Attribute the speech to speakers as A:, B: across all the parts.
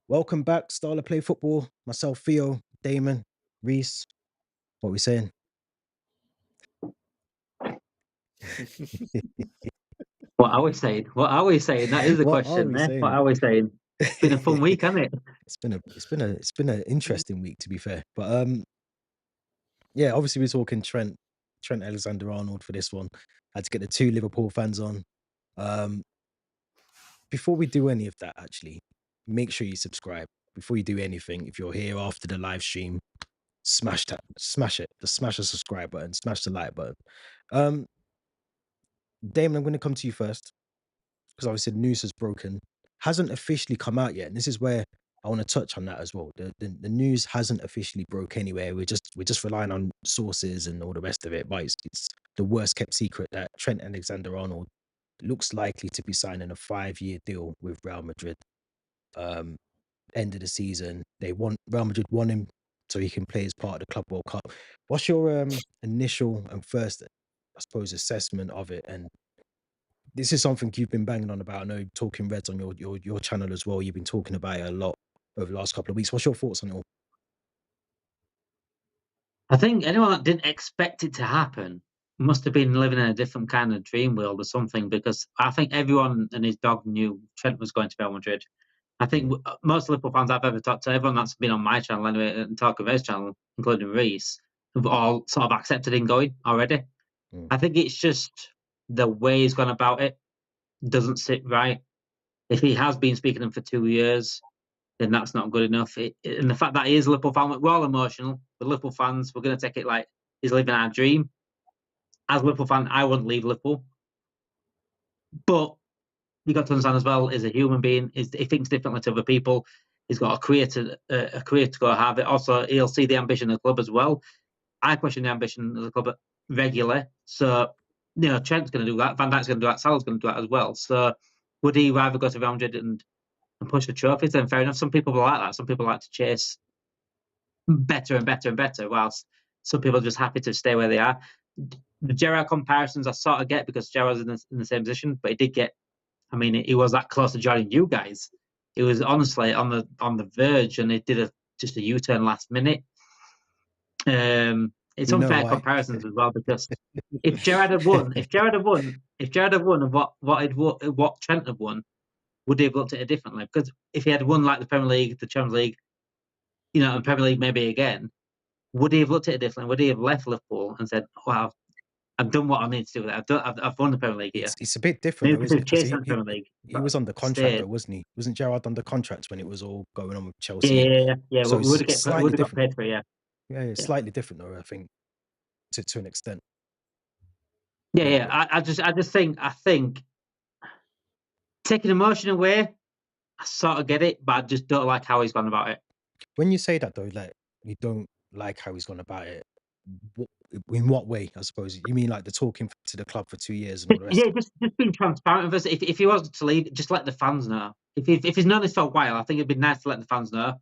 A: Welcome back, Style of Play Football. Myself, Theo, Damon, Reese. What are we saying?
B: What are we saying? What are we saying? That is the
A: What are
B: question
A: we
B: there.
A: saying?
B: What are we saying? It's been a fun week, hasn't it?
A: It's been an interesting week, to be fair. But yeah, obviously we're talking Trent Alexander-Arnold for this one. Had to get the two Liverpool fans on. Um, before we do any of that, actually, make sure you subscribe. Before you do anything, if you're here after the live stream, smash it. Just smash the subscribe button, smash the like button. Um, Damon, I'm going to come to you first because obviously the news has broken, hasn't officially come out yet, and this is where I want to touch on that as well. The news hasn't officially broke anywhere. We're just relying on sources and all the rest of it, but it's the worst kept secret that Trent Alexander-Arnold looks likely to be signing a 5-year deal with Real Madrid. Um, End of the season, Real Madrid want him so he can play as part of the Club World Cup. What's your initial and first, I suppose, assessment of it? And this is something you've been banging on about. I know Talking Reds on your channel as well. You've been talking about it a lot over the last couple of weeks. What's your thoughts on it all?
B: I think anyone that didn't expect it to happen must have been living in a different kind of dream world or something, because I think everyone and his dog knew Trent was going to Real Madrid. I think most Liverpool fans I've ever talked to, everyone that's been on my channel anyway, and Talking Reds channel, including Reese, have all sort of accepted him going already.
A: Mm.
B: I think it's just the way he's gone about it doesn't sit right. If he has been speaking to them for 2 years, then that's not good enough. And the fact that he is a Liverpool fan, we're all emotional. The Liverpool fans, we're going to take it like he's living our dream. As a Liverpool fan, I wouldn't leave Liverpool. But you got to understand as well, as a human being, he thinks differently to other people. He's got a career to go have. It also, he'll see the ambition of the club as well. I question the ambition of the club regularly. So, Trent's going to do that. Van Dijk's going to do that. Salah's going to do that as well. So, would he rather go to Real Madrid and push for trophies? Then fair enough. Some people like that. Some people like to chase better and better and better, whilst some people are just happy to stay where they are. The Gerrard comparisons I sort of get, because Gerrard's in the same position, but he did get. I mean, he was that close to joining you guys. He was honestly on the verge, and he did just a U-turn last minute. It's
A: We know
B: unfair
A: why.
B: comparisons as well, because if Gerrard had won of what Trent had won, would he have looked at it differently? Because if he had won like the Premier League, the Champions League, and Premier League maybe again, would he have looked at it differently? Would he have left Liverpool and said, "Wow, I've done what I need to do with it. I've won the Premier League here.
A: It's a bit different
B: Maybe
A: though,
B: because
A: isn't it? Because
B: chasing the Premier League,
A: he
B: but
A: was under contract
B: stayed."
A: though, wasn't he? Wasn't Gerrard under contract when it was all going on with
B: Yeah,
A: Chelsea?
B: yeah, yeah.
A: So
B: We would
A: it's
B: have
A: slightly
B: got
A: different.
B: paid for it. Yeah,
A: Yeah, it's
B: yeah,
A: slightly different though, I think, to an extent.
B: yeah,
A: But,
B: yeah. I just think taking emotion away, I sort of get it, but I just don't like how he's gone about it.
A: when you say that though, like you don't like how he's gone about it, what, in what way? I suppose you mean like the talking to the club for 2 years and all the rest
B: Yeah,
A: of it.
B: just being transparent with us. If he was to leave, just let the fans know. If he's known this for a while, I think it'd be nice to let the fans know,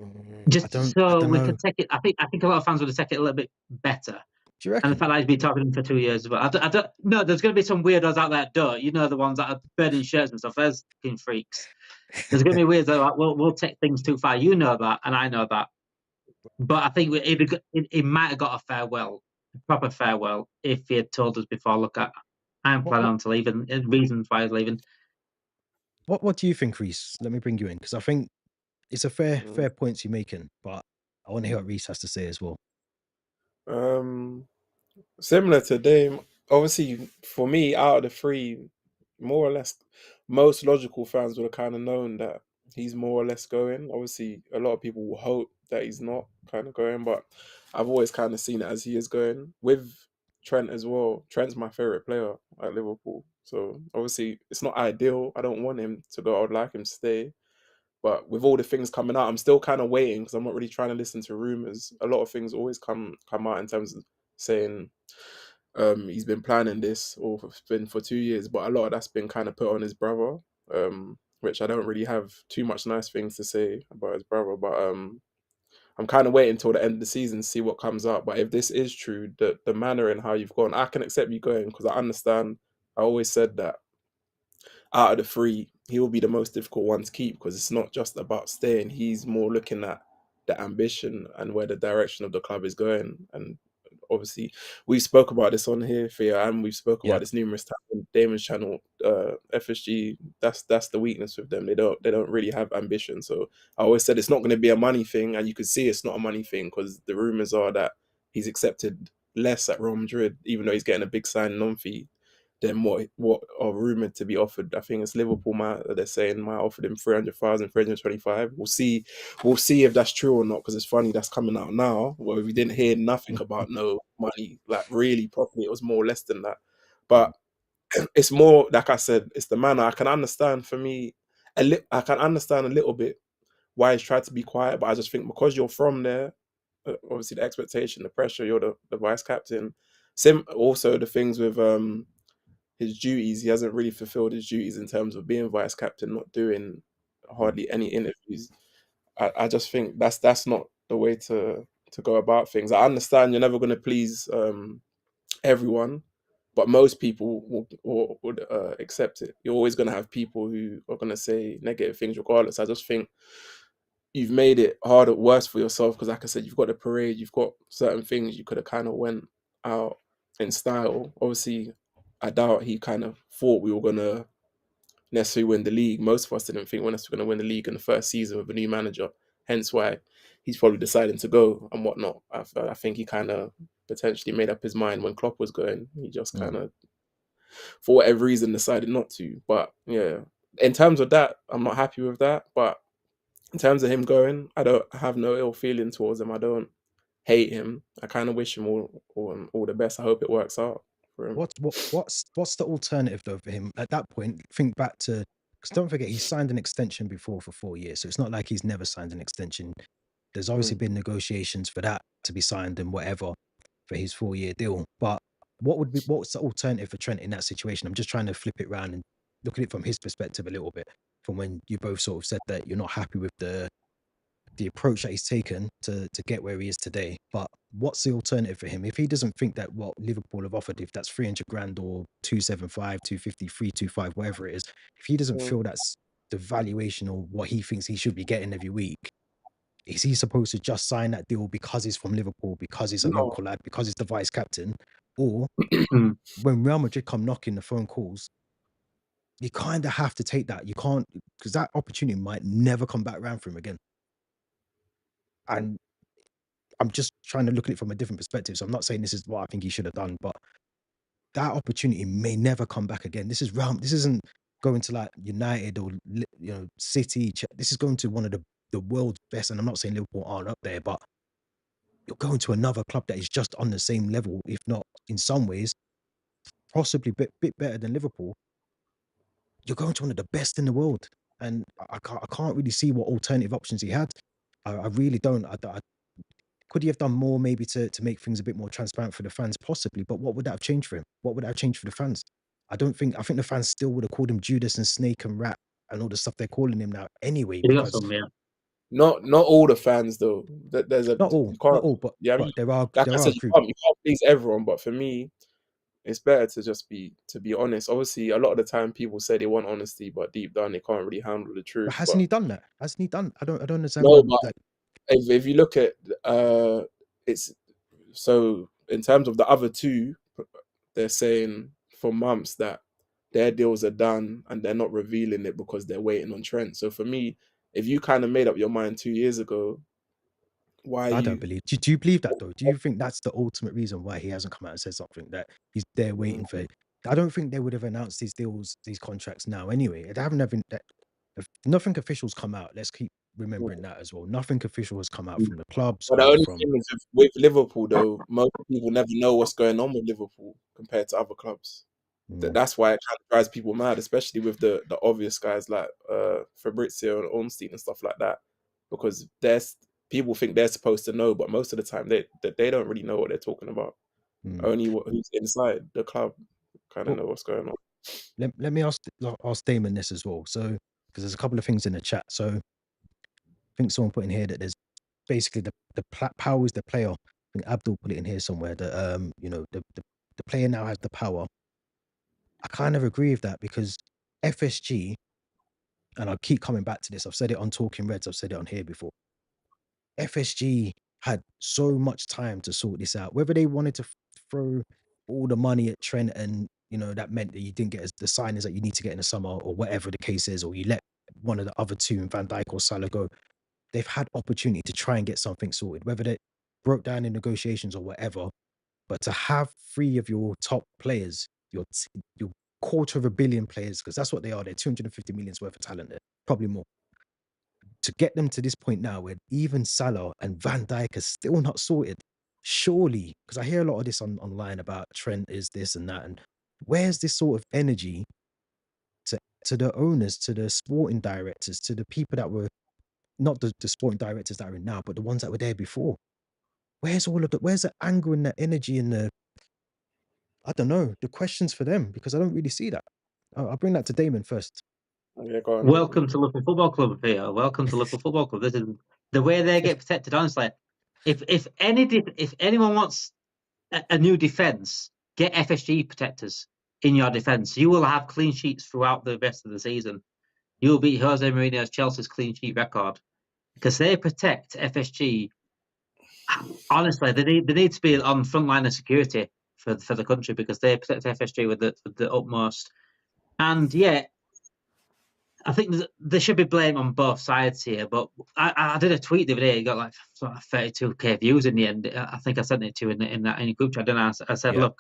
A: I
B: just
A: I
B: so
A: don't
B: we
A: know.
B: could take it. I think a lot of fans would take it a little bit better.
A: Do you
B: And the
A: reckon?
B: fact that he's been talking to them for 2 years as well. I don't no, there's going to be some weirdos out there, the ones that are burning shirts and stuff. There's fucking freaks. There's going to be weirdos that are like, we'll take things too far. You know that, and I know that. But I think he might have got a farewell, a proper farewell, if he had told us before, look, I'm
A: What
B: planning
A: what
B: on to leave, and reasons why he's leaving.
A: what do you think, Reese? Let me bring you in because I think it's a fair
C: Mm.
A: points you're making, but I want to hear what Reese has to say as well.
C: Similar to Dame, obviously for me, out of the three, more or less, most logical fans would have kind of known that he's more or less going. Obviously, a lot of people will hope that he's not kind of going, but I've always kind of seen it as he is going. With Trent as well, Trent's my favorite player at Liverpool, so obviously it's not ideal. I don't want him to go. I would like him to stay. But with all the things coming out, I'm still kind of waiting because I'm not really trying to listen to rumors. A lot of things always come out in terms of saying he's been planning this or it's been for 2 years, but a lot of that's been kind of put on his brother, which I don't really have too much nice things to say about his brother. But I'm kind of waiting until the end of the season to see what comes out. But if this is true, the manner and how you've gone, I can accept you going because I understand. I always said that out of the three, he will be the most difficult one to keep, because it's not just about staying. He's more looking at the ambition and where the direction of the club is going. And obviously, we spoke about this on here, Thea, and we've spoke
A: Yeah.
C: about this numerous times on Damon's channel. FSG, that's the weakness with them. They don't really have ambition. So I always said it's not going to be a money thing, and you could see it's not a money thing, because the rumors are that he's accepted less at Real Madrid, even though he's getting a big signing on fee than what are rumored to be offered. I think it's Liverpool. They're saying might offer him 300,000, 325. We'll see if that's true or not, because it's funny that's coming out now. Where we didn't hear nothing about no money, like really properly. It was more or less than that. But it's more, like I said, it's the manner. I can understand, for me, I can understand a little bit why he's tried to be quiet, but I just think because you're from there, obviously the expectation, the pressure, you're the vice captain. Also the things with his duties, he hasn't really fulfilled his duties in terms of being vice captain, not doing hardly any interviews. I just think that's not the way to go about things. I understand you're never going to please everyone, but most people would accept it. You're always going to have people who are going to say negative things regardless. I just think you've made it harder, worse for yourself, because like I said, you've got the parade, you've got certain things you could have kind of went out in style. Obviously, I doubt he kind of thought we were going to necessarily win the league. Most of us didn't think we're necessarily going to win the league in the first season with a new manager, hence why he's probably deciding to go and whatnot. I think he kind of potentially made up his mind when Klopp was going. He just kind of, for whatever reason, decided not to. But yeah, in terms of that, I'm not happy with that. But in terms of him going, I don't have no ill feeling towards him. I don't hate him. I kind of wish him all the best. I hope it works out for him.
A: What's the alternative though for him at that point? Think back to, because don't forget he signed an extension before for 4 years, so it's not like he's never signed an extension. There's obviously been negotiations for that to be signed and whatever for his 4-year deal. But what's the alternative for Trent in that situation? I'm just trying to flip it around and look at it from his perspective a little bit. From when you both sort of said that you're not happy with the approach that he's taken to get where he is today. But what's the alternative for him? If he doesn't think that what Liverpool have offered, if that's 300 grand or 275, 250, 325, whatever it is, if he doesn't feel that's the valuation or what he thinks he should be getting every week, is he supposed to just sign that deal because he's from Liverpool, because he's a
C: No,
A: local lad, because he's the vice captain? Or when Real Madrid come knocking the phone calls, you kind of have to take that. You can't, because that opportunity might never come back around for him again. And I'm just trying to look at it from a different perspective. So I'm not saying this is what I think he should have done, but that opportunity may never come back again. This isn't going to like United or City. This is going to one of the world's best. And I'm not saying Liverpool aren't up there, but you're going to another club that is just on the same level, if not in some ways, possibly a bit better than Liverpool. You're going to one of the best in the world. And I can't really see what alternative options he had. I really don't. Could he have done more maybe to make things a bit more transparent for the fans? Possibly, but what would that have changed for him? What would that have changed for the fans? I think the fans still would have called him Judas and Snake and Rat and all the stuff they're calling him now anyway,
B: You got
A: because
B: some, yeah.
C: not all the fans though. There's a
A: not
C: you can't.
A: all,
C: Yeah, I mean,
A: but there are
C: like I said,
A: groups.
C: you can't please everyone. But for me, it's better to just be honest. Obviously, a lot of the time people say they want honesty, but deep down they can't really handle the
A: But
C: truth.
A: hasn't
C: But
A: he done that? Hasn't he done? I don't understand why.
C: no, but
A: Like,
C: if you look at it's so in terms of the other two, they're saying for months that their deals are done and they're not revealing it because they're waiting on Trent. So for me, if you kind of made up your mind 2 years ago, why are
A: I don't
C: you?
A: believe. Do you believe that though? Do you think that's the ultimate reason why he hasn't come out and said something, that he's there waiting for it? I don't think they would have announced these deals, these contracts now anyway. They haven't even nothing official's come out. Let's keep remembering that as well. Nothing official has come out from the clubs
C: But the
A: or
C: only
A: from.
C: thing is with Liverpool, though, most people never know what's going on with Liverpool compared to other clubs. That's why it kind of drives people mad, especially with the obvious guys like Fabrizio and Ornstein and stuff like that, because there's people think they're supposed to know, but most of the time they don't really know what they're talking about. Only who's inside the club kind of
A: But
C: know what's going on.
A: let me ask Damon this as well. So, because there's a couple of things in the chat. So, I think someone put in here that there's basically the power is the player. I think Abdul put it in here somewhere that the player now has the power. I kind of agree with that, because FSG and I'll keep coming back to this. I've said it on Talking Reds. I've said it on here before. FSG had so much time to sort this out. Whether they wanted to throw all the money at Trent and, that meant that you didn't get the signings that you need to get in the summer or whatever the case is, or you let one of the other two, Van Dijk or Salah, go. They've had opportunity to try and get something sorted, whether they broke down in negotiations or whatever. But to have three of your top players, your quarter of a billion players, because that's what they are, they're 250 million's worth of talent there, probably more. To get them to this point now where even Salah and Van Dijk are still not sorted, surely, because I hear a lot of this online about Trent is this and that, and where's this sort of energy to the owners, to the sporting directors, to the people that were not the sporting directors that are in now, but the ones that were there before? Where's all of the where's the anger and the energy and I don't know, the questions for them? Because I don't really see that. I'll bring that to Damon first.
C: Yeah, go on.
B: Welcome to Liverpool Football Club here. Welcome to Liverpool Football Club. This is the way they get protected. Honestly, if anyone wants a new defence, get FSG protectors in your defence. You will have clean sheets throughout the rest of the season. You will beat Jose Mourinho's Chelsea's clean sheet record because they protect FSG. Honestly, they need to be on front line of security for the country because they protect FSG with the utmost. And yeah, I think there should be blame on both sides here. But I did a tweet the other day. It got like sort of 32k views in the end. I think I sent it to you in a group chat. I said,
A: Yeah.
B: look,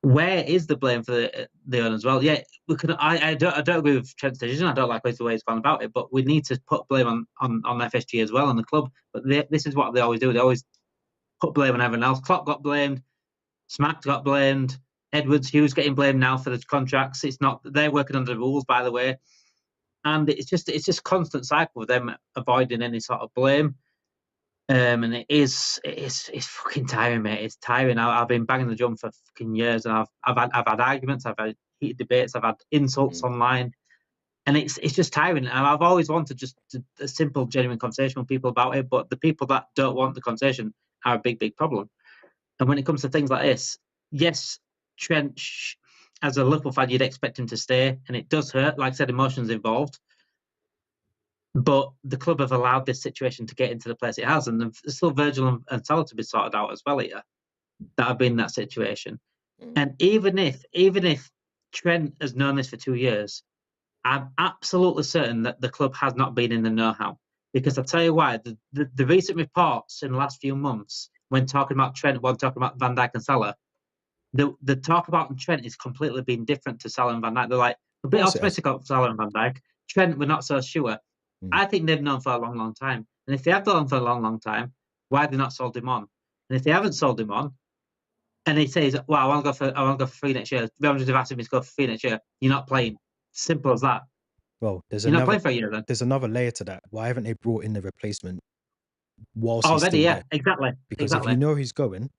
B: where is the blame for the owners? Well, yeah, we could. I don't agree with Trent's decision. I don't like the way he's gone about it. But we need to put blame on FSG as well, on the club. But this is what they always do. They always put blame on everyone else. Klopp got blamed. Smack got blamed. Edwards, Hughes getting blamed now for the contracts. It's not, they're working under the rules, by the way. And it's just constant cycle of them avoiding any sort of blame. And it's fucking tiring, mate. It's tiring. I've been banging the drum for fucking years, and I've had arguments, I've had heated debates, I've had insults online, and it's just tiring. And I've always wanted just a simple, genuine conversation with people about it, but the people that don't want the conversation are a big problem. And when it comes to things like this, yes, Trent, as a Liverpool fan, you'd expect him to stay, and it does hurt. Like I said, emotions involved. But the club have allowed this situation to get into the place it has, and there's still Virgil and Salah to be sorted out as well here that have been in that situation. And even if Trent has known this for 2 years, I'm absolutely certain that the club has not been in the know-how. Because I'll tell you why, the recent reports in the last few months, when talking about Trent, when talking about Van Dijk and Salah, the talk about Trent is completely been different to Salah and Van Dijk. They're like a bit optimistic about Salah and Van Dijk. Trent, we're not so sure. I think they've known for a long time. And if they have known for a long time, why have they not sold him on? And if they haven't sold him on, and he says, well, I want to go for free next year. Real Madrid have asked him to go for free next year. You're not playing. Simple as that.
A: Well,
B: You're not playing for a year then.
A: There's another layer to that. Why haven't they brought in the replacement whilst he's
B: Already,
A: still
B: yeah,
A: there?
B: exactly.
A: Because if you know he's going,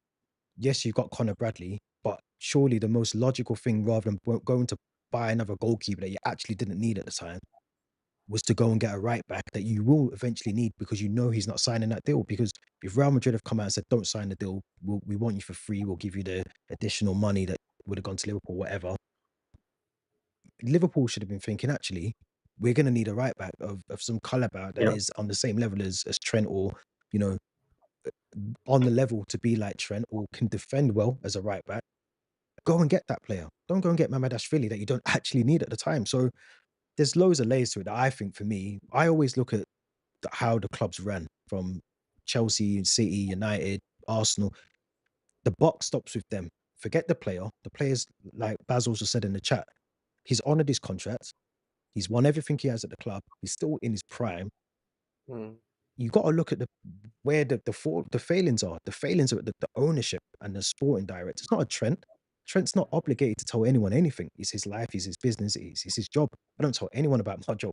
A: yes, you've got Conor Bradley, but surely the most logical thing, rather than going to buy another goalkeeper that you actually didn't need at the time, was to go and get a right back that you will eventually need, because you know he's not signing that deal. Because if Real Madrid have come out and said, don't sign the deal, we want you for free, we'll give you the additional money that would have gone to Liverpool, whatever. Liverpool should have been thinking, actually, we're going to need a right back of some caliber that is on the same level as Trent, or, on the level to be like Trent, or can defend well as a right back. Go and get that player. Don't go and get Mamardashvili that you don't actually need at the time. So there's loads of layers to it that I think, for me, I always look at how the clubs ran from Chelsea, City, United, Arsenal. The buck stops with them. Forget the player. The players, like Baz also said in the chat, he's honored his contract. He's won everything he has at the club. He's still in his prime. You got to look at where the failings are. The failings are at the ownership and the sporting director. It's not a Trent. Trent's not obligated to tell anyone anything. It's his life, it's his business, it's his job. I don't tell anyone about my job,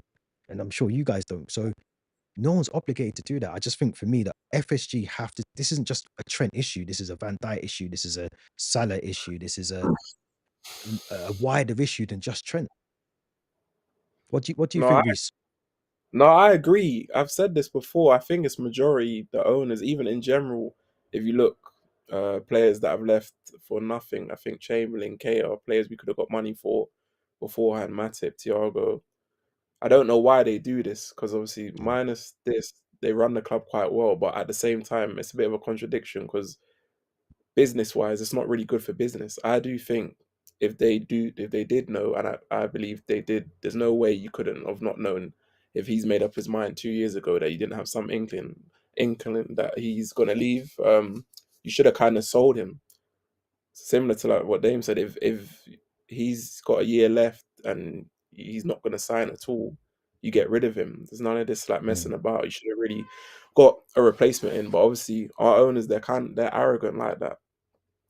A: and I'm sure you guys don't. So no one's obligated to do that. I just think, for me, that FSG have to. This isn't just a Trent issue. This is a Van Dijk issue. This is a Salah issue. This is a wider issue than just Trent. What do you think, Reese?
C: No, I agree. I've said this before. I think it's majority the owners, even in general. If you look, players that have left for nothing. I think Chamberlain, Kea are players we could have got money for beforehand. Matip, Thiago. I don't know why they do this, because obviously minus this, they run the club quite well, but at the same time, it's a bit of a contradiction because business-wise, it's not really good for business. I do think if they did know, and I believe they did, there's no way you couldn't have not known if he's made up his mind 2 years ago that he didn't have some inkling that he's gonna leave. You should have kind of sold him, similar to like what Dame said. If he's got a year left and he's not gonna sign at all, you get rid of him. There's none of this like messing about. You should have really got a replacement in. But obviously, our owners, they're arrogant like that.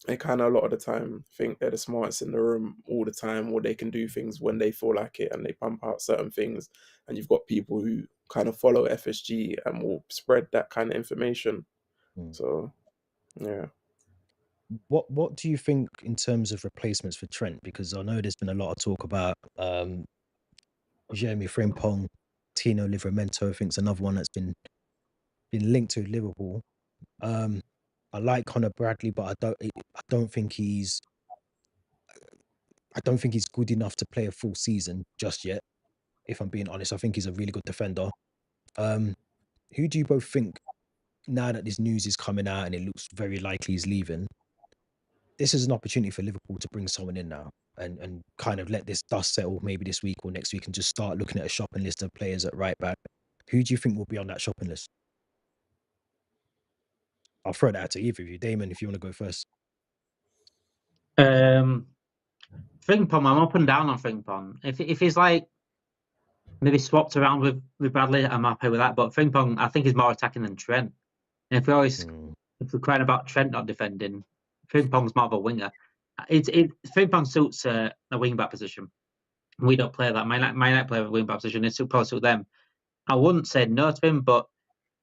C: They kind of a lot of the time think they're the smartest in the room all the time, or they can do things when they feel like it, and they pump out certain things. And you've got people who kind of follow FSG and will spread that kind of information. So, yeah.
A: What do you think in terms of replacements for Trent? Because I know there's been a lot of talk about Jeremy Frimpong, Tino Livramento. I think it's another one that's been linked to Liverpool. I like Connor Bradley, but I don't think he's good enough to play a full season just yet. If I'm being honest, I think he's a really good defender. Who do you both think, now that this news is coming out and it looks very likely he's leaving, this is an opportunity for Liverpool to bring someone in now and kind of let this dust settle maybe this week or next week and just start looking at a shopping list of players at right back? Who do you think will be on that shopping list? I'll throw that out to either of you. Damon, if you want to go first.
B: Frimpong, I'm up and down on Frimpong. If he's like maybe swapped around with Bradley, I'm happy with that. But Frimpong, I think, is more attacking than Trent. And if we're crying about Trent not defending, Frimpong's more of a winger. Frimpong suits a wing back position. We don't play that. My night play a wing back position. It probably suit them. I wouldn't say no to him, but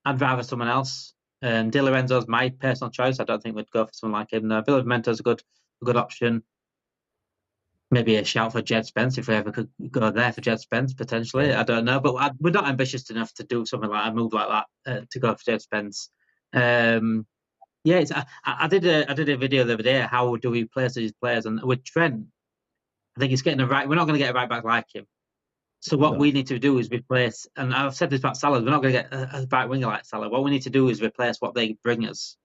B: I'd rather someone else. Di Lorenzo's my personal choice. I don't think we'd go for someone like him. No, Villamento's a good option. Maybe a shout for Jed Spence if we ever could go there for Jed Spence potentially. Yeah. I don't know, but we're not ambitious enough to do something like a move like that to go for Jed Spence. I did a video the other day. How do we place these players? And with Trent, I think he's getting we're not going to get a right back like him. So what we need to do is replace, and I've said this about Salah, we're not going to get a right winger like Salah. What we need to do is replace what they bring us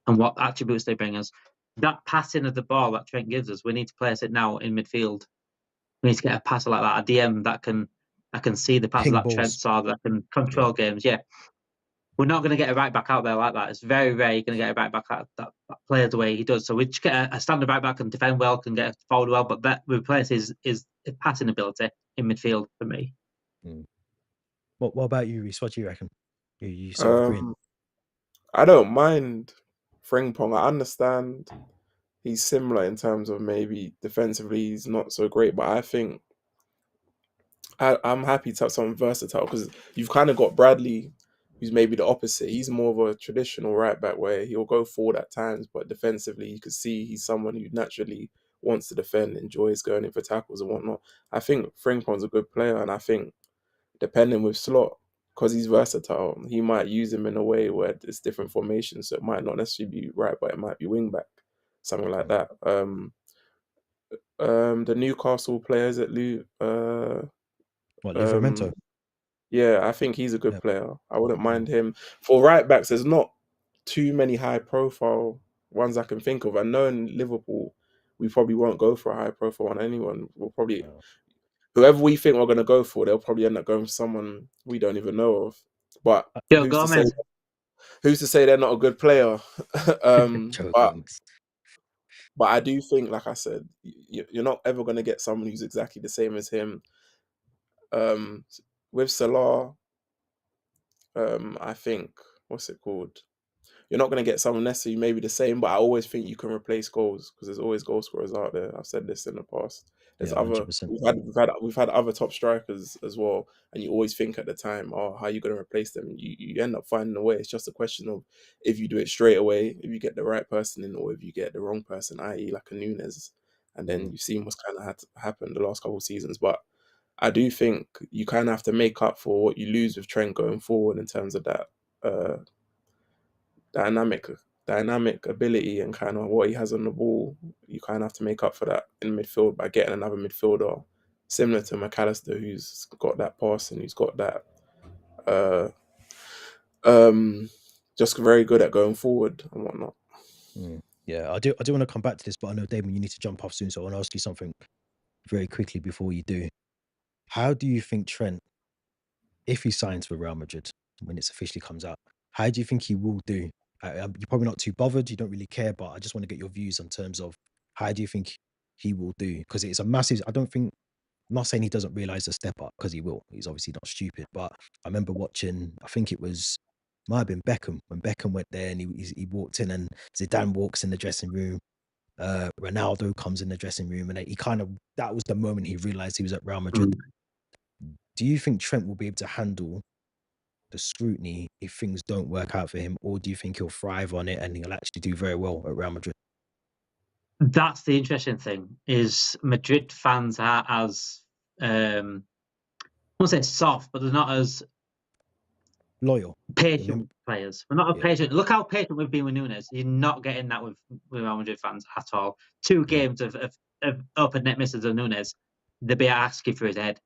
B: and what attributes they bring us. That passing of the ball that Trent gives us, we need to place it now in midfield. We need to get a passer like that, a DM that can see the passes that Trent saw, that can control games. Yeah. We're not going to get a right back out there like that. It's very rare you're going to get a right back out that plays the way he does. So we just get a standard right back, can defend well, can get forward well, but that replaces his passing ability in midfield for me.
A: What about you, Reece? What do you reckon? You sort of agreeing?
C: I don't mind Frimpong. I understand he's similar in terms of maybe defensively he's not so great, but I think I'm happy to have someone versatile, because you've kind of got Bradley, who's maybe the opposite. He's more of a traditional right back where he'll go forward at times, but defensively you can see he's someone who naturally wants to defend, enjoys going in for tackles and whatnot. I think Frimpong's a good player, and I think depending with Slot, because he's versatile, he might use him in a way where it's different formations, so it might not necessarily be right, but it might be wing back, something like that. The Newcastle players at
A: Livramento?
C: Yeah, I think he's a good player. I wouldn't mind him. For right backs, there's not too many high profile ones I can think of. I know in Liverpool, we probably won't go for a high profile on anyone. We'll probably whoever we think we're going to go for, they'll probably end up going for someone we don't even know of. But who's to say they're not a good player? But I do think, like I said, you're not ever going to get someone who's exactly the same as him. With Salah, I think, what's it called? You're not going to get someone necessarily maybe the same, but I always think you can replace goals, because there's always goal scorers out there. I've said this in the past. There's we've had other top strikers as well, and you always think at the time, oh, how are you going to replace them? You end up finding a way. It's just a question of if you do it straight away, if you get the right person in, or if you get the wrong person, i.e. like a Nunes, and then you've seen what's kind of had happened the last couple of seasons. But I do think you kind of have to make up for what you lose with Trent going forward in terms of that dynamic ability and kind of what he has on the ball. You kind of have to make up for that in midfield by getting another midfielder similar to McAllister, who's got that pass and who's got that uh just very good at going forward and whatnot.
A: Yeah, I do want to come back to this, but I know, Damon, you need to jump off soon, so I want to ask you something very quickly before you do. How do you think Trent, if he signs for Real Madrid when it officially comes out, how do you think he will do? You're probably not too bothered, you don't really care, but I just want to get your views in terms of how do you think he will do? Because it's a massive. I don't think. I'm not saying he doesn't realize the step up, because he will. He's obviously not stupid. But I remember watching. I think it was might have been Beckham when Beckham went there and he walked in and Zidane walks in the dressing room. Ronaldo comes in the dressing room and he kind of that was the moment he realized he was at Real Madrid. Do you think Trent will be able to handle the scrutiny if things don't work out for him, or do you think he'll thrive on it and he'll actually do very well at Real Madrid?
B: That's the interesting thing, is Madrid fans are as I won't say soft, but they're not as
A: Loyal.
B: patient players. We're not as
A: Yeah.
B: patient. Look how patient we've been with Nunes. You're not getting that with Real Madrid fans at all. 2 games of open net misses of Nunes, they'd be asking for his head.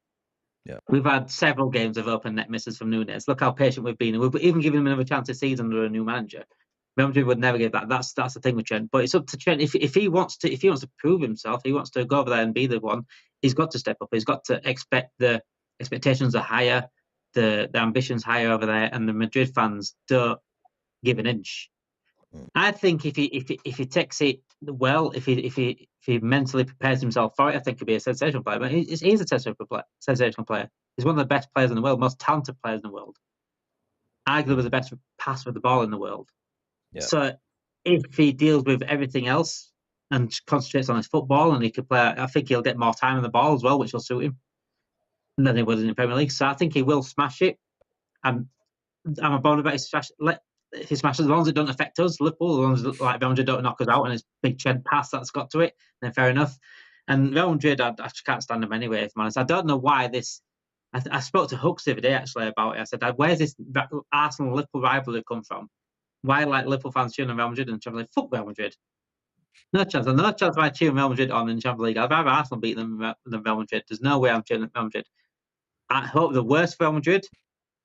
A: Yeah.
B: We've had several games of open net misses from Nunes. Look how patient we've been. We've even given him another chance this season under a new manager. Real Madrid would never give that. That's the thing with Trent. But it's up to Trent. If he wants to prove himself, he wants to go over there and be the one. He's got to step up. He's got to expect the expectations are higher, the ambitions higher over there, and the Madrid fans don't give an inch. I think if he takes it well, if he mentally prepares himself for it, I think he'll be a sensational player. But he's a sensational player. He's one of the best players in the world, most talented players in the world. Arguably the best passer of the ball in the world.
A: Yeah.
B: So if he deals with everything else and concentrates on his football, and he could play, I think he'll get more time on the ball as well, which will suit him than he would in the Premier League. So I think he will smash it. I'm a bone about his smash. His smashes, as long as it doesn't affect us, Liverpool, as long as like Real Madrid don't knock us out and it's big Trent pass that's got to it, then fair enough. And Real Madrid, I just can't stand them anyway, if I'm honest. I don't know why this. I spoke to Hooks the other day actually about it. I said, "Where's this Arsenal Liverpool rivalry come from? Why like Liverpool fans cheering on Real Madrid and Champions League? Fuck Real Madrid. No chance. There's no chance of I cheering Real Madrid on in Champions League. I'd rather Arsenal beat them than Real Madrid. There's no way I'm cheering Real Madrid. I hope the worst for Real Madrid."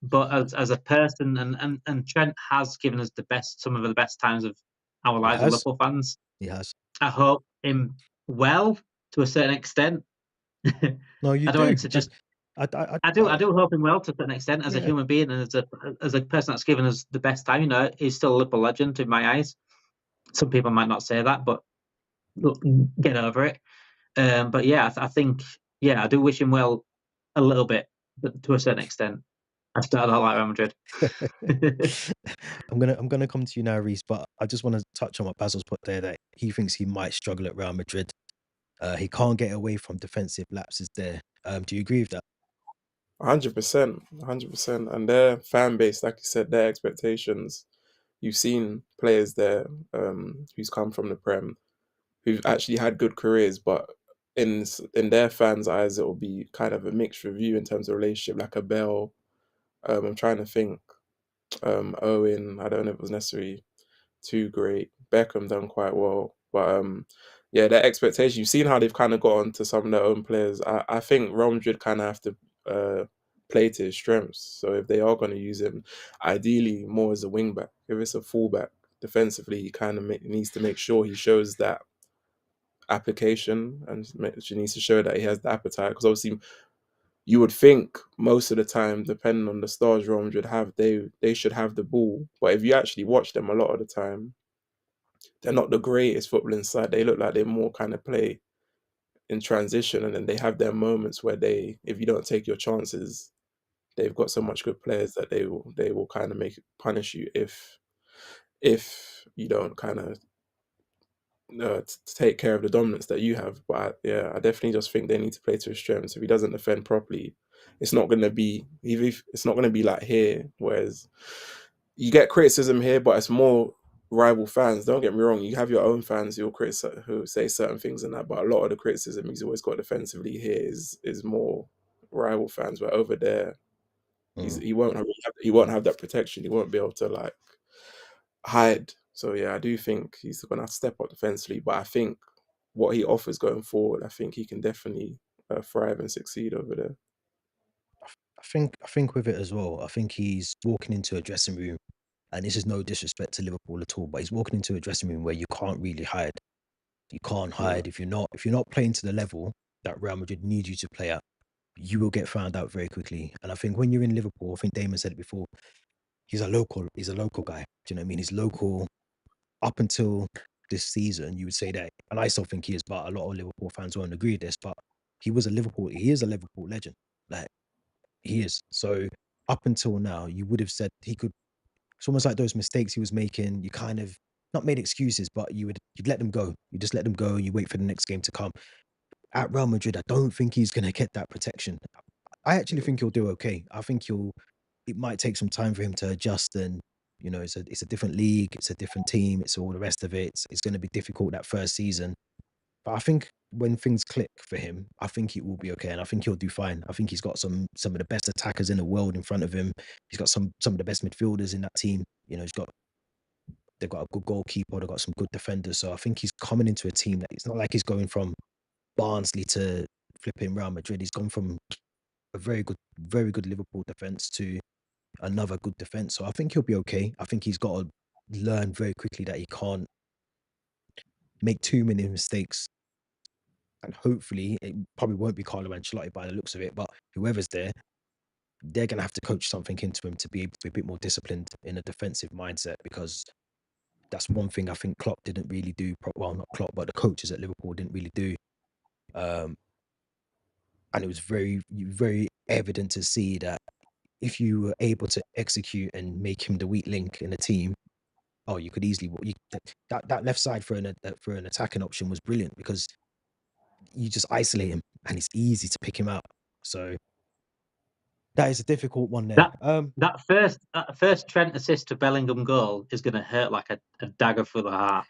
B: But as a person, and Trent has given us some of the best times of our lives as Liverpool fans.
A: He has.
B: I hope him well to a certain extent.
A: No, you
B: I don't
A: do.
B: want him to just. I do hope him well to a certain extent as a human being and as a person that's given us the best time. You know, he's still a Liverpool legend in my eyes. Some people might not say that, but look, get over it. But yeah, I think I do wish him well a little bit, but to a certain extent. I still don't like Real Madrid.
A: I'm gonna come to you now, Reese, but I just want to touch on what Basil's put there, that he thinks he might struggle at Real Madrid. He can't get away from defensive lapses there. Do you agree with that?
C: 100%, 100%. And their fan base, like you said, their expectations. You've seen players there who's come from the Prem, who've actually had good careers, but in their fans' eyes, it will be kind of a mixed review in terms of relationship, like a Bell. I'm trying to think. Owen, I don't know if it was necessarily too great. Beckham done quite well, but yeah, their expectation. You've seen how they've kind of got on to some of their own players. I think Real Madrid kind of have to play to his strengths. So if they are going to use him, ideally more as a wing back. If it's a fullback, defensively, he kind of needs to make sure he shows that application and he needs to show that he has the appetite. Because obviously, you would think most of the time, depending on the stars Real Madrid have, they should have the ball. But if you actually watch them a lot of the time, they're not the greatest footballing side. They look like they more kind of play in transition, and then they have their moments where if you don't take your chances, they've got so much good players that they will kind of punish you if you don't kind of to take care of the dominance that you have. But I definitely just think they need to play to his strengths. If he doesn't defend properly, it's not going to be like here. Whereas you get criticism here, but it's more rival fans. Don't get me wrong. You have your own fans who say certain things and that, but a lot of the criticism he's always got defensively here is more rival fans. But over there, he won't have that protection. He won't be able to like hide. So I do think he's going to have to step up defensively. But I think what he offers going forward, I think he can definitely thrive and succeed over there.
A: I think with it as well, I think he's walking into a dressing room, and this is no disrespect to Liverpool at all, but he's walking into a dressing room where you can't really hide. You can't
C: Mm.
A: hide if you're not playing to the level that Real Madrid need you to play at, you will get found out very quickly. And I think when you're in Liverpool, I think Damon said it before, he's a local guy. Do you know what I mean? He's local up until this season, you would say that, and I still think he is, but a lot of Liverpool fans won't agree with this, but he is a Liverpool legend. Like he is. So up until now, you would have said he could. It's almost like those mistakes he was making. You kind of not made excuses, but you'd let them go. You just let them go, and you wait for the next game to come. At Real Madrid, I don't think he's going to get that protection. I actually think he'll do okay. I think it might take some time for him to adjust, and it's a different league, it's a different team, it's all the rest of it. It's going to be difficult that first season. But I think when things click for him, I think it will be okay, and I think he'll do fine. I think he's got some of the best attackers in the world in front of him. He's got some of the best midfielders in that team. They've got a good goalkeeper, they've got some good defenders. So I think he's coming into a team that it's not like he's going from Barnsley to flipping Real Madrid. He's gone from a very good Liverpool defense to another good defense. So I think he'll be okay. I think he's got to learn very quickly that he can't make too many mistakes. And hopefully, it probably won't be Carlo Ancelotti by the looks of it, but whoever's there, they're going to have to coach something into him to be able to be a bit more disciplined in a defensive mindset, because that's one thing I think Klopp didn't really do. Well, not Klopp, but the coaches at Liverpool didn't really do. Um, and it was very evident to see that if you were able to execute and make him the weak link in the team, oh, you could easily that left side for an attacking option was brilliant, because you just isolate him and it's easy to pick him out. So that is a difficult one there.
B: That first Trent assist to Bellingham goal is going to hurt like a dagger through the heart.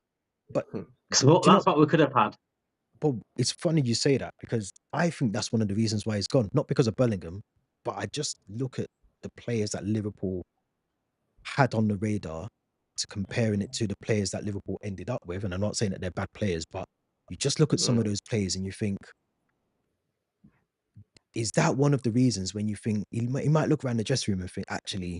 A: But
B: That's
A: do you know,
B: what we could have had.
A: but it's funny you say that, because I think that's one of the reasons why he's gone. Not because of Bellingham, but I just look at the players that Liverpool had on the radar, to comparing it to the players that Liverpool ended up with. And I'm not saying that they're bad players, but you just look at some of those players and you think, is that one of the reasons when you think he might look around the dressing room and think, actually,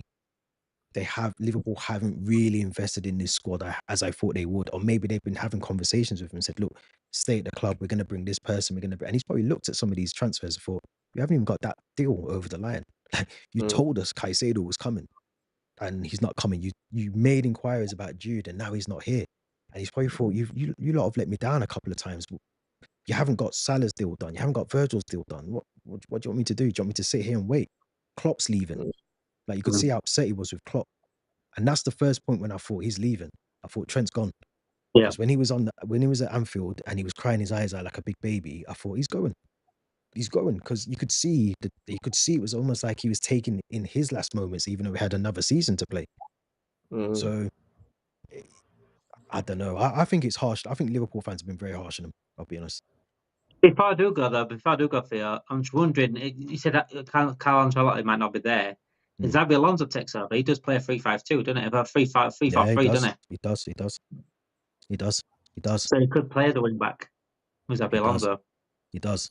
A: Liverpool haven't really invested in this squad as I thought they would, or maybe they've been having conversations with him and said, look, stay at the club, we're going to bring this person, and he's probably looked at some of these transfers and thought, we haven't even got that deal over the line. You told us Caicedo was coming, and he's not coming. You made inquiries about Jude, and now he's not here. And he's probably thought, you lot have let me down a couple of times. You haven't got Salah's deal done. You haven't got Virgil's deal done. What do you want me to do? Do you want me to sit here and wait? Klopp's leaving. Like, you could see how upset he was with Klopp. And that's the first point when I thought he's leaving. I thought Trent's gone.
B: Yeah.
A: Because when he was at Anfield and he was crying his eyes out like a big baby, I thought he's going. He's going, because you could see it was almost like he was taking in his last moments, even though we had another season to play. So I don't know. I think it's harsh. I think Liverpool fans have been very harsh on him, I'll be honest.
B: Before I do go for you, I'm just wondering, you said that Carlo Ancelotti might not be there. If Xabi Alonso takes over, he does play a 3-5-2, doesn't he? About 3-4-3, doesn't he?
A: He does.
B: So he could play the wing back with Xabi Alonso.
A: He does.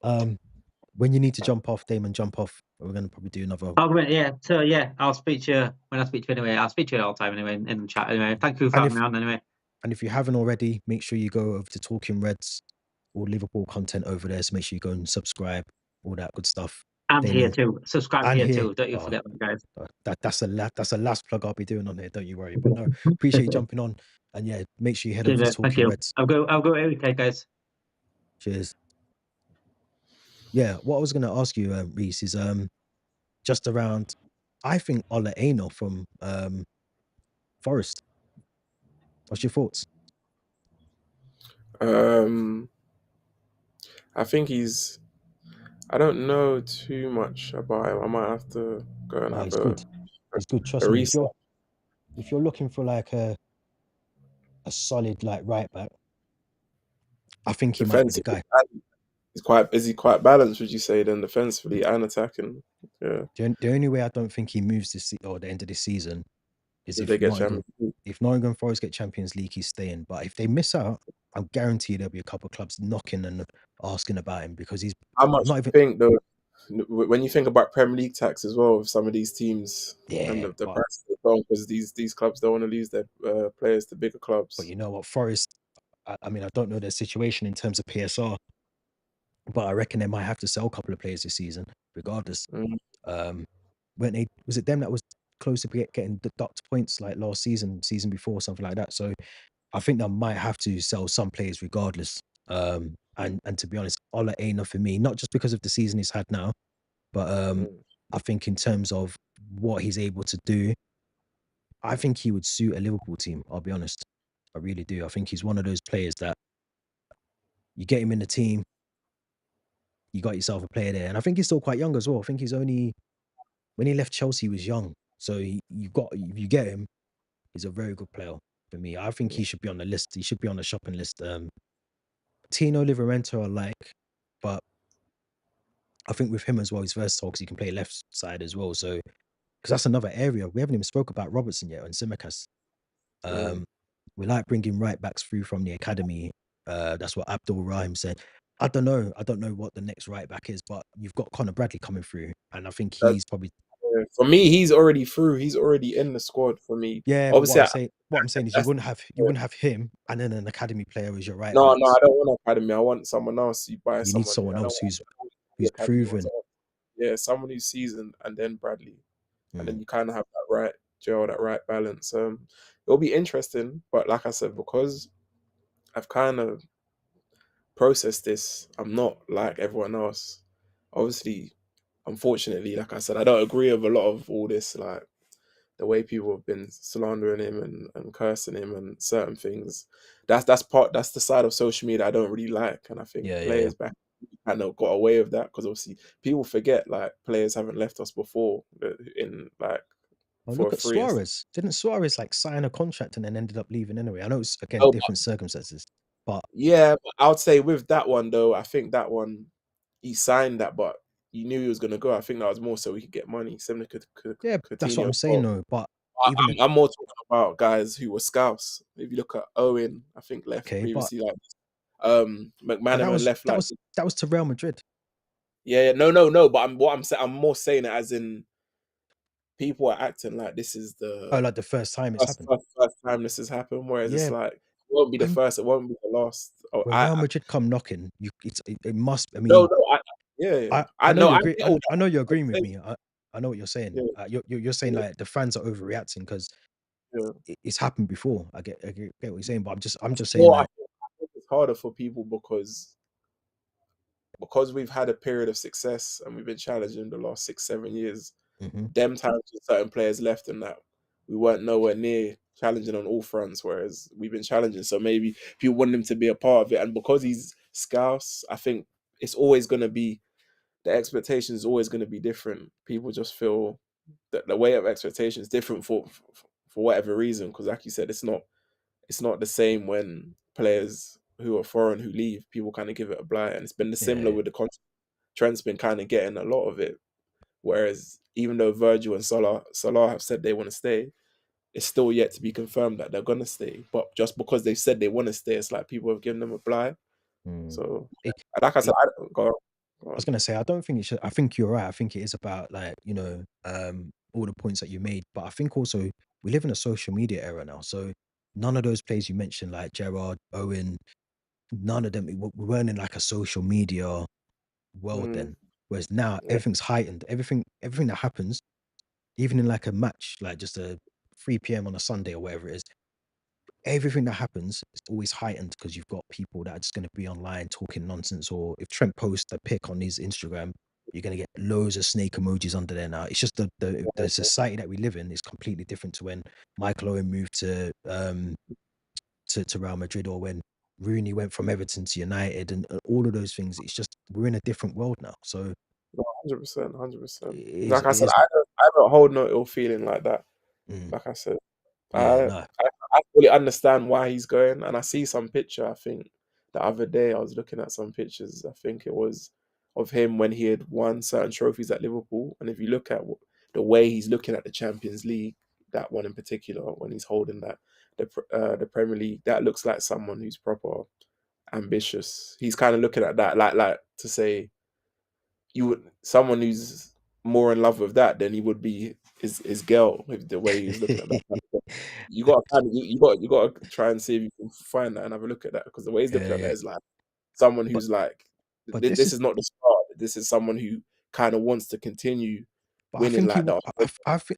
A: When you need to jump off, Damon, jump off. We're going to probably do another.
B: Oh, yeah. So, yeah, I'll speak to you when I speak to you anyway. I'll speak to you all the time anyway in the chat anyway. Thank you for having me on anyway.
A: And if you haven't already, make sure you go over to Talking Reds or Liverpool content over there. So make sure you go and subscribe, all that good stuff.
B: And Damon, here too. Subscribe here too. Don't you forget that, guys.
A: That's the last plug I'll be doing on here. Don't you worry. But no, appreciate you jumping on. And yeah, make sure you head over to Talking Reds.
B: I'll go every day, guys.
A: Cheers. Yeah, what I was going to ask you, Reese, is just around, I think Ola Aina from Forest. What's your thoughts?
C: I think I don't know too much about him. I might have to go and have
A: he's good. He's good. Trust me. If you're looking for like a solid like right back, I think he might be the guy.
C: Is he quite balanced, would you say, then defensively and attacking? Yeah.
A: The only way I don't think he moves the end of this season is
C: if they get Champions League.
A: If Nottingham Forest get Champions League, he's staying. But if they miss out, I'm guaranteed there'll be a couple of clubs knocking and asking about him because he's
C: How much
A: not
C: do
A: even.
C: you think though, when you think about Premier League tax as well, with some of these teams and
A: Yeah,
C: the price they go, because these clubs don't want to lose their players to bigger
A: but
C: clubs.
A: you know what, Forest. I mean, I don't know their situation in terms of PSR, but I reckon they might have to sell a couple of players this season, regardless.
C: Mm,
A: When they was it them that was close to getting deduct points like last season before, something like that. So I think they might have to sell some players regardless. And to be honest, Ola ain't for me, not just because of the season he's had now, but
C: mm.
A: I think in terms of what he's able to do, I think he would suit a Liverpool team. I'll be honest, I really do. I think he's one of those players that you get him in the team, you got yourself a player there, and I think he's still quite young as well. I think he's only when he left Chelsea, he was young, so you get him. He's a very good player for me. I think he should be on the list. He should be on the shopping list. Tino Livramento I like, but I think with him as well, he's versatile because he can play left side as well. So because that's another area we haven't even spoke about Robertson yet and Simicast.
C: Mm.
A: Um, we like bringing right backs through from the academy. That's what Abdul Rahim said. I don't know. I don't know what the next right back is, but you've got Conor Bradley coming through, and I think
C: That-
A: he's probably
C: for me, he's already through. He's already in the squad for me.
A: yeah. But
C: Obviously,
A: what I'm saying is
C: that's,
A: you wouldn't have him and then an academy player as your right
C: no,
A: backs.
C: I don't want academy. I want someone else. You buy
A: You need
C: someone.
A: someone
C: I don't
A: else
C: want the
A: who's
C: academy ones.
A: proven.
C: Yeah, someone who's seasoned, and then Bradley, and
A: Mm,
C: then you kind of have that right gel, that right balance. It'll be interesting, but like I said, because I've kind of processed this, I'm not like everyone else. Obviously, unfortunately, like I said, I don't agree with a lot of all this, like the way people have been slandering him and cursing him and certain things. That's the side of social media I don't really like, and I think
A: yeah.
C: players back kind of got away with that because obviously people forget like players haven't left us before in like
A: Oh,
C: for
A: look at
C: free and stuff.
A: Suarez. Didn't Suarez like sign a contract and then ended up leaving anyway? I know it's again
C: Oh,
A: different circumstances, but
C: yeah, but I would say with that one though, I think that one he signed that, but he knew he was gonna go. I think that was more so he could get money, similar to
A: yeah, that's what
C: Coutinho
A: I'm
C: as
A: saying
C: well.
A: though. But even the
C: I'm more talking about guys who were scouts. If you look at Owen, I think left
A: okay, but
C: previously like
A: that
C: McManaman
A: was
C: left like
A: that was to Real Madrid.
C: yeah, no. But I'm saying I'm more saying it as in people are acting like this is
A: Oh,
C: the
A: like the first time it's happened.
C: first time this has happened, whereas it's
A: Yeah,
C: like it won't be the
A: when
C: first, it won't be the last. Oh,
A: when Real Madrid come knocking, it must. I
C: no,
A: mean,
C: no, yeah.
A: I
C: I
A: know
C: know,
A: you
C: I
A: agree.
C: get all
A: I know you're
C: that.
A: agreeing with me. I know what you're saying.
C: Yeah,
A: You're saying
C: yeah,
A: like the fans are overreacting because
C: yeah.
A: it's happened before. I get what you're saying, but I'm
C: It's
A: just saying
C: more,
A: like
C: I think it's harder for people because we've had a period of success and we've been challenged in the last 6, 7 years.
A: mhm,
C: Them times with certain players left and that we weren't nowhere near challenging on all fronts, whereas we've been challenging. So maybe people want him to be a part of it, and because he's Scouse, I think it's always going to be the expectation is always going to be different. People just feel that the way of expectation is different for whatever reason. Because like you said, it's not the same when players who are foreign who leave. People kind of give it a blight, and it's been the similar
A: yeah,
C: with the Trent's been kind of getting a lot of it. Whereas even though Virgil and Salah have said they want to stay, it's still yet to be confirmed that they're gonna stay. But just because they said they want to stay, it's like people have given them a blight.
A: mm.
C: So,
A: It,
C: like I said,
A: it,
C: I don't go on. Go
A: I was
C: on.
A: gonna say I don't think it should. I think you're right. I think it is about like all the points that you made, but I think also we live in a social media era now. So none of those players you mentioned, like Gerard, Owen, none of them we weren't in like a social media world
C: Mm,
A: then. Whereas now
C: yeah,
A: everything's heightened. Everything that happens, even in like a match, like just a 3 p.m. on a Sunday or whatever it is, everything that happens is always heightened because you've got people that are just going to be online talking nonsense. Or if Trent posts a pic on his Instagram, you're going to get loads of snake emojis under there now. It's just the society that we live in is completely different to when Michael Owen moved to Real Madrid or when Rooney went from Everton to United and all of those things. It's just we're in a different world now. So
C: 100%, 100%.
A: it
C: Like I said,
A: is
C: I don't hold no ill feeling like that.
A: mm,
C: Like I said,
A: yeah,
C: I
A: no.
C: I fully understand why he's going, and I see some picture. I think the other day I was looking at some pictures. I think it was of him when he had won certain trophies at Liverpool. And if you look at the way he's looking at the Champions League, that one in particular, when he's holding that the Premier League, that looks like someone who's proper. ambitious. He's kind of looking at that like to say you would someone who's more in love with that than he would be his girl with the way he's looking at that. You got to you got to try and see if you can find that and have a look at that because the way he's looking at that
A: Yeah,
C: is like someone
A: but
C: who's like
A: this
C: this
A: is.
C: is not the start. This is someone who kind of wants to continue
A: But I
C: winning
A: think he
C: like
A: wa
C: that.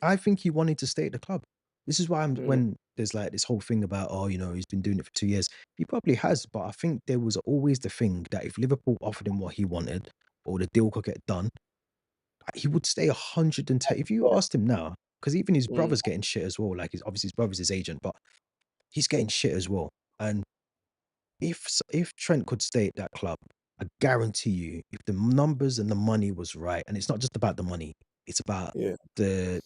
A: I think he wanted to stay at the club. This is why
C: Mm,
A: when there's like this whole thing about, oh, he's been doing it for 2 years. He probably has, but I think there was always the thing that if Liverpool offered him what he wanted or the deal could get done, he would stay 110. If you
C: yeah.
A: asked him now, because even his
C: Mm,
A: brother's getting shit as well. Like his brother's his agent, but he's getting shit as well. And if Trent could stay at that club, I guarantee you, if the numbers and the money was right, and it's not just about the money, it's about
C: yeah.
A: the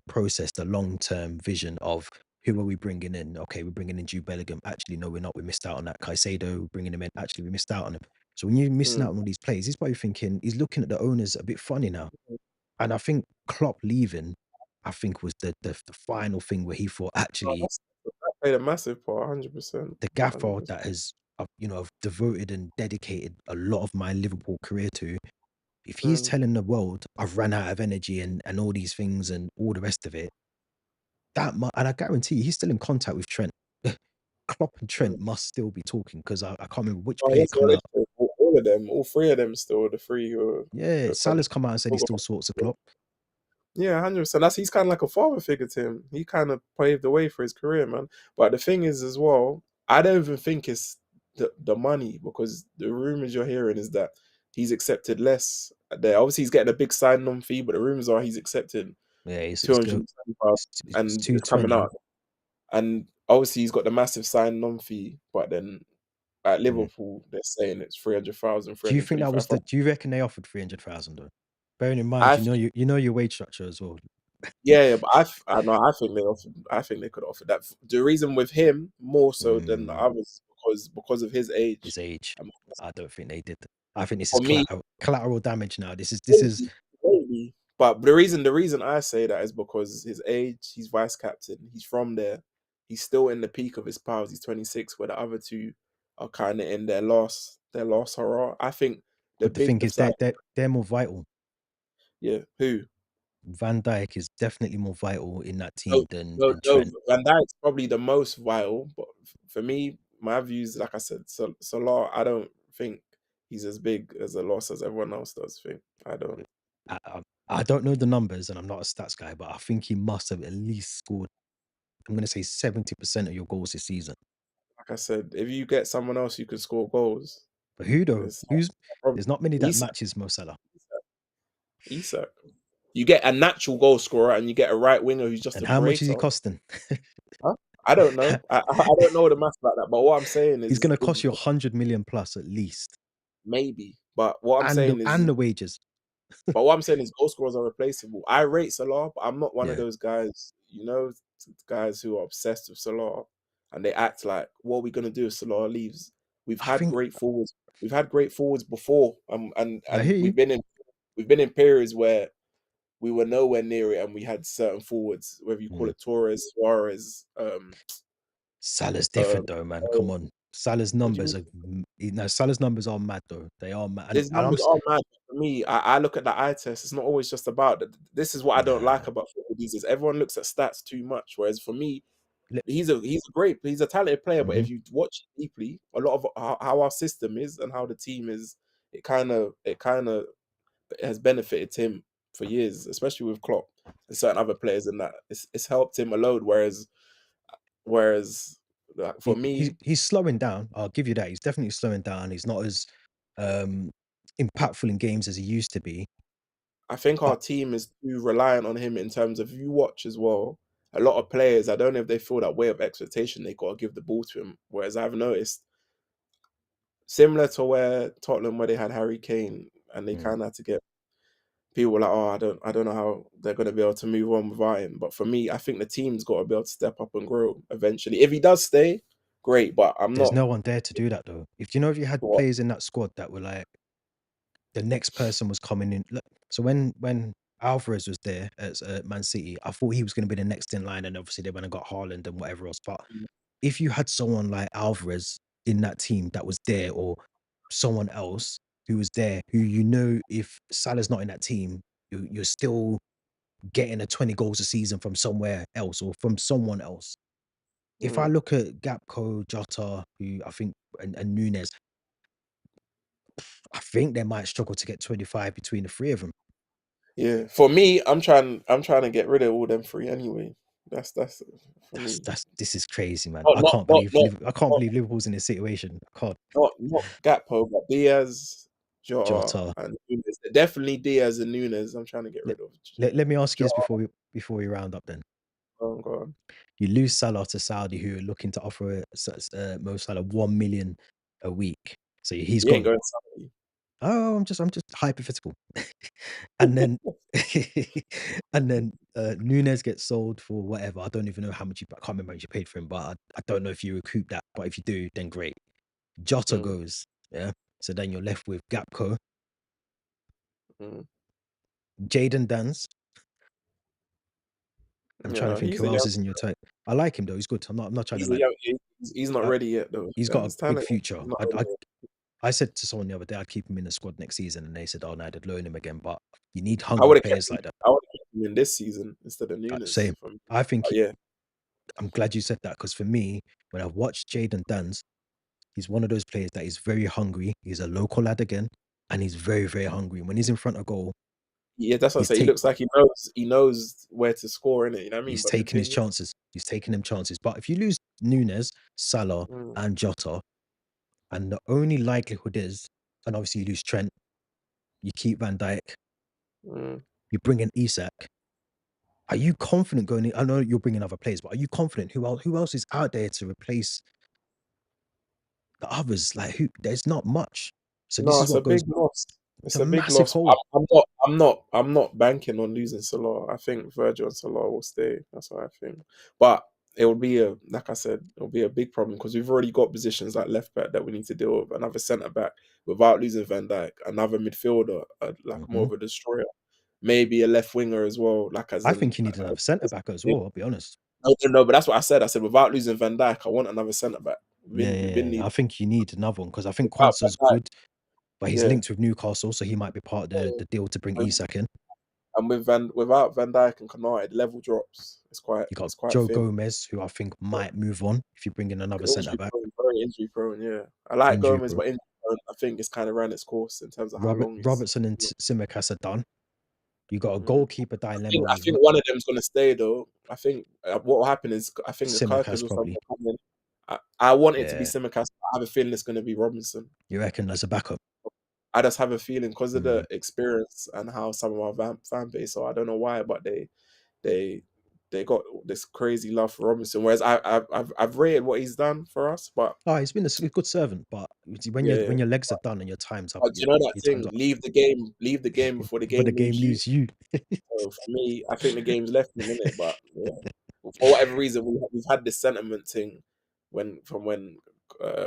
A: process, the long term vision of who are we bringing in? Okay, we're bringing in Jude Bellingham. Actually, no, we're not. We missed out on that. Caicedo, bringing him in. Actually, we missed out on him. So when you're missing
C: Mm,
A: out on all these players, he's probably thinking he's looking at the owners a bit funny now. And I think Klopp leaving, I think was the final thing where he thought
C: oh,
A: actually
C: that played a massive part, 100%,
A: the gaffer
C: 100%.
A: that has I've devoted and dedicated a lot of my Liverpool career to, if he's
C: Mm,
A: telling the world I've run out of energy and all these things and all the rest of it, and I guarantee you, he's still in contact with Trent. Klopp and
C: mm.
A: Trent must still be talking because I can't remember which
C: Oh,
A: player
C: yes,
A: come out.
C: all of them, all three of them still, the three who
A: Yeah,
C: are
A: Salah's come out and said he still
C: contact.
A: sorts of Klopp.
C: Yeah, 100%. He's kind of like a father figure to him. He kind of paved the way for his career, man. But the thing is, as well, I don't even think it's the money because the rumors you're hearing is that he's accepted less. There, obviously, he's getting a big sign-on fee, but the rumors are he's accepted
A: Yeah,
C: two
A: it's
C: hundred
A: go
C: and twenty-five,
A: it's
C: and it's coming
A: 220.
C: out. And obviously, he's got the massive sign-on fee, but then at
A: Mm.
C: Liverpool, they're saying it's 300,000,
A: Do you think that was
C: 325,000.
A: do you reckon they offered 300,000 though? Bearing in mind,
C: I
A: you know your wage structure as well.
C: Yeah, but I know I think they offered. I think they could offer that. The reason with him more so than the
A: Mm.
C: others because of his age.
A: His age.
C: Um,
A: I don't think they did. I think this is
C: For me,
A: collateral damage now. This is
C: maybe, maybe. But the reason I say that is because his age. He's vice captain. He's from there. He's still in the peak of his powers. He's 26, where the other two are kind of in their last hurrah. I think
A: but the thing
C: the
A: is
C: side.
A: they're more vital.
C: Yeah, who?
A: Van Dijk is definitely more vital in that
C: No,
A: team
C: no,
A: than
C: no.
A: Trent.
C: Van Dijk's probably the most vital, but for me, my views, like I said, Salah, I don't think he's as big as a loss as everyone else does think. I don't.
A: I don't know the numbers and I'm not a stats guy, but I think he must have at least scored, I'm gonna say 70% of your goals this season.
C: Like I said, if you get someone else who can score goals,
A: But who though?
C: it's not
A: Who's
C: a problem.
A: There's not many that
C: Isak,
A: matches Mo Salah.
C: Isak. You get a natural goal scorer and you get a right winger who's just
A: And
C: a
A: how much is he
C: creator.
A: costing?
C: Huh? I don't know. I don't know the math like that. But what I'm saying
A: He's
C: is
A: gonna cost you 100 million plus at least.
C: maybe. But what I'm
A: And the
C: saying is
A: and the wages.
C: But what I'm saying is goal scorers are replaceable. I rate Salah, but I'm not one of
A: Yeah.
C: those guys, guys who are obsessed with Salah and they act like, what are we gonna do if Salah leaves? We've
A: I
C: had
A: think
C: great forwards. We've had great forwards before,
A: I
C: and
A: hear you.
C: we've been in periods where we were nowhere near it, and we had certain forwards, whether you call
A: Mm.
C: it Torres, Suarez,
A: Salah's
C: um,
A: different though, man. Come on. Salah's
C: what do you
A: numbers
C: mean?
A: are no, Salah's numbers are mad though. They are mad.
C: His
A: And
C: numbers are mad. For me, I look at the eye test. It's not always just about that. This is what I don't like
A: nah.
C: about football these days. Everyone looks at stats too much. Whereas for me,
A: Li-
C: he's a talented player. But
A: mhm.
C: if you watch it deeply, a lot of how our system is and how the team is, it kind of has benefited him for years, especially with Klopp and certain other players. And that it's helped him a load. Whereas like, for me,
A: He's slowing down. I'll give you that. He's definitely slowing down. He's not as um impactful in games as he used to be.
C: I think our
A: But
C: team is too reliant on him in terms of if you watch as well. A lot of players, I don't know if they feel that way of expectation. They got to give the ball to him. Whereas I've noticed, similar to where Tottenham, where they had Harry Kane, and they
A: mm,
C: kind of had to get people like, oh, I don't know how they're going to be able to move on without him. But for me, I think the team's got to be able to step up and grow eventually. If he does stay, great. But I'm
A: there's
C: not.
A: no one there to do that though. If you had
C: What?
A: players in that squad that were like the next person was coming in. So when Alvarez was there at Man City, I thought he was going to be the next in line, and obviously they went and got Haaland and whatever else. But if you had someone like Alvarez in that team that was there, or someone else who was there, who if Salah's not in that team, you're still getting a 20 goals a season from somewhere else or from someone else. If I
C: Mm.
A: look at Gapco, Jota, who I think, and Nunes, I think they might struggle to get 25 between the three of them.
C: Yeah, for me, I'm trying to get rid of all them three anyway. That's for me.
A: This is crazy, man.
C: Not
A: I
C: not
A: can't
C: not
A: believe
C: not
A: I can't
C: not
A: believe Liverpool's in this situation. I can't.
C: not Gakpo, but Diaz, Jota,
A: Jota.
C: and Nunes. Definitely Diaz and Nunes. I'm trying to get
A: Let,
C: rid of
A: let me ask you this
C: Jota.
A: before we round up. Then
C: Go on.
A: you lose Salah to Saudi, who are looking to offer Mo Salah 1 million a week. So he's
C: He ain't
A: gone.
C: going Saudi.
A: Oh, I'm just hypothetical. And then and then Nunes gets sold for whatever. I don't even know how much I can't remember how much you paid for him, but I don't know if you recoup that. But if you do, then great. Jota
C: Mm,
A: goes, yeah. So then you're left with Gapco,
C: mm.
A: Jaden Dance. I'm trying to
C: Yeah,
A: think
C: he's
A: who
C: a
A: else
C: young.
A: is in your type. I like him though. He's good. I'm not trying to
C: He's a
A: like.
C: young. He's not
A: I,
C: ready yet though.
A: he's got a
C: His
A: big
C: talent.
A: future.
C: He's not
A: I,
C: ready
A: I
C: yet.
A: I said to someone the other day I'd keep him in the squad next season, and they said, "Oh no, I'd loan him again." But you need
C: I
A: hungry
C: would have kept
A: players
C: him.
A: like that.
C: I would have kept him in this season instead of
A: Same.
C: Nunes. From
A: I think
C: yeah,
A: I'm glad you said that, because for me, when I've watched Jaden Dance, he's one of those players that is very hungry. He's a local lad again, and he's very, very hungry. When he's in front of goal,
C: yeah. That's what I
A: he's
C: say. He
A: take
C: looks like he knows where to score in it. You know what I mean?
A: he's
C: But the
A: taking his
C: thing,
A: chances. He's taking them chances. But if you lose Nunes, Salah,
C: mm,
A: and Jota, and the only likelihood is, and obviously you lose Trent, you keep Van Dijk,
C: mm.
A: you bring in Isak. Are you confident going in? I know you're bringing other players, but are you confident who else is out there to replace the others? Like, who? There's not much. So this
C: No,
A: is
C: it's a
A: what goes.
C: big loss.
A: It's
C: It's
A: a
C: a big
A: massive
C: loss.
A: hole.
C: I'm not banking on losing Salah. I think Virgil and Salah will stay. That's what I think. But it will be like I said, it will be a big problem because we've already got positions like left back that we need to deal with, another centre back without losing Van Dijk, another midfielder, like more
A: Mhm.
C: of a destroyer, maybe a left winger as well, like as
A: I
C: in.
A: think you need another centre back as well. I'll be honest.
C: No, but that's what I said. I said without losing Van Dijk, I want another centre back.
A: Yeah,
C: We've
A: yeah,
C: been
A: yeah.
C: need
A: I think you need another one, because I think
C: without
A: Quansa's
C: Van Dijk.
A: good, but he's
C: Yeah.
A: linked with Newcastle, so he might be part of the deal to bring
C: And
A: Isak in.
C: without Van Dijk and Konate, the level drops.
A: You got
C: It's quite
A: Joe
C: thin.
A: Gomez, who I think might move on if you bring in another centre
C: Injury
A: back,
C: prone, very injury prone. Yeah, I like
A: injury
C: Gomez,
A: prone.
C: but injury prone, I think it's kind of ran its course in terms of how long he's.
A: Robertson and Tsimikas are done. You got a
C: Mm.
A: goalkeeper dilemma
C: I
A: with
C: think one of them's going to stay though. I think what will happen is I think the Kirkers
A: Tsimikas
C: or
A: probably.
C: something coming. I want it to be
A: Yeah,
C: Simicast. I have a feeling it's going to be Robinson.
A: you reckon as a backup?
C: I just have a feeling because of
A: Mm.
C: the experience and how some of our fan base. So I don't know why, but they they got this crazy love for Robinson. Whereas I've rated what he's done for us, but
A: Oh, he's been a good servant, but
C: yeah.
A: when your legs are done and your time's up,
C: But you know that
A: your time's
C: thing,
A: up.
C: leave the game before the
A: But the
C: game
A: game
C: leaves you.
A: leaves you.
C: So for me, I think the game's left him in it. But yeah, for whatever reason, we've had this sentiment thing when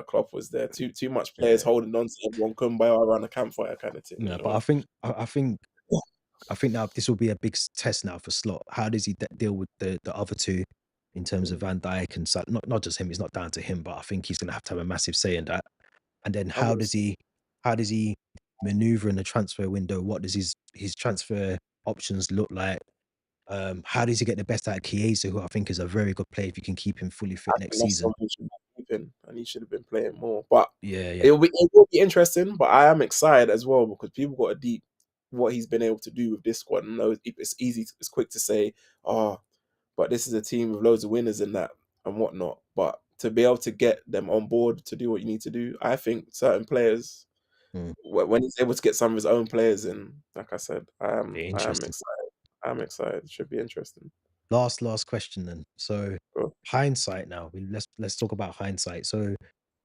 C: Klopp was there. Too much players
A: Yeah.
C: holding on to everyone kumbaya around the campfire kind of thing.
A: No,
C: You
A: but
C: know.
A: I think now this will be a big test now for Slot. How does he deal with the other two in terms of
C: Mm.
A: Van Dijk and not just him? It's not down to him, but I think he's going to have a massive say in that. And then
C: I was
A: how does he maneuver in the transfer window? What does his transfer options look like? How does he get the best out of Chiesa, who I think is a very good player if you can keep him fully fit
C: I
A: next
C: think that's
A: season?
C: someone who should be keeping, and he should have been playing more. But
A: Yeah, yeah.
C: it will be interesting. But I am excited as well because people got a deep what he's been able to do with this squad. And know it's easy, it's quick to say, oh, but this is a team with loads of winners in that and whatnot. But to be able to get them on board to do what you need to do, I think certain players,
A: Mm,
C: when he's able to get some of his own players in, like I said,
A: be
C: I am
A: interesting.
C: excited. I'm excited. It should be interesting.
A: Last question then. So
C: Cool.
A: hindsight now. Let's talk about hindsight. So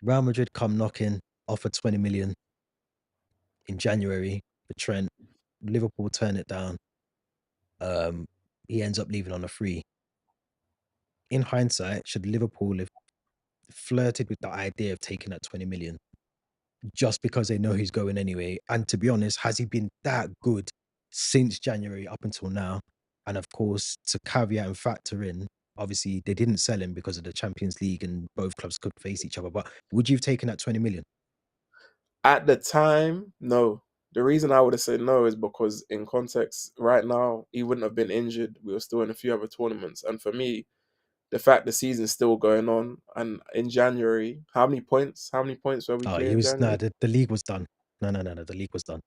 A: Real Madrid come knocking, offer 20 million in January for Trent. Liverpool turn it down. Um, he ends up leaving on a free. In hindsight, should Liverpool have flirted with the idea of taking that 20 million just because they know he's going anyway? And to be honest, has he been that good since January up until now? And of course, to caveat and factor in, obviously they didn't sell him because of the Champions League and both clubs could face each other. But would you have taken that 20 million?
C: At the time, no. The reason I would have said no is because in context, right now, he wouldn't have been injured. We were still in a few other tournaments. And for me, the fact the season's still going on, and in January, how many points? How many points were we
A: Oh,
C: clear
A: he
C: in
A: was no,
C: January?
A: the league was done. No, the league was done.